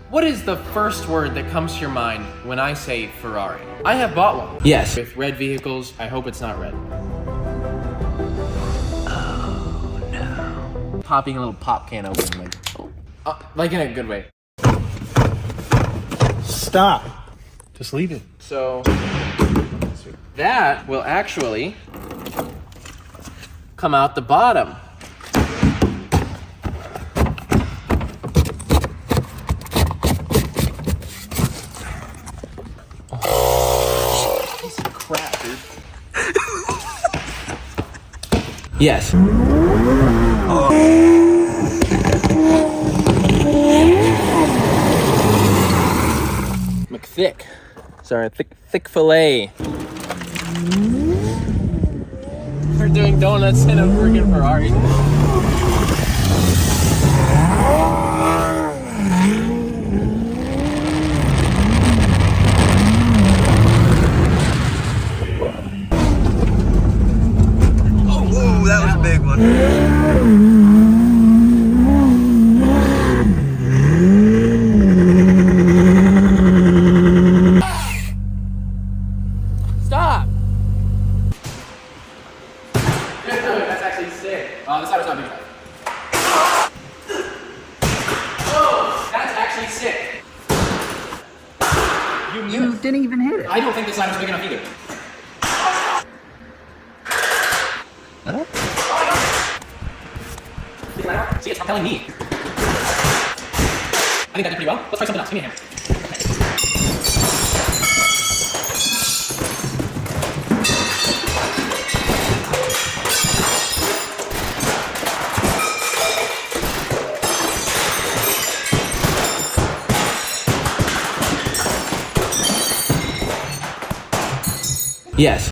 What is the first word that comes to your mind when I say Ferrari? I have bought one. Yes. With red vehicles, I hope it's not red. Oh no. Popping a little pop can open, like in a good way. Stop. Just leave it. So that will actually come out the bottom. Piece of crap, dude. Yes. McThick. Sorry, thick fillet. We're doing donuts in a freaking Ferrari. Oh, that was a big one. Stop! That's actually sick. This side was not big enough. Oh, that's actually sick. You didn't even hit it. I don't think this side was big enough either. See, it's propelling me. I think that did pretty well. Let's try something else. Give me a hand. Yes.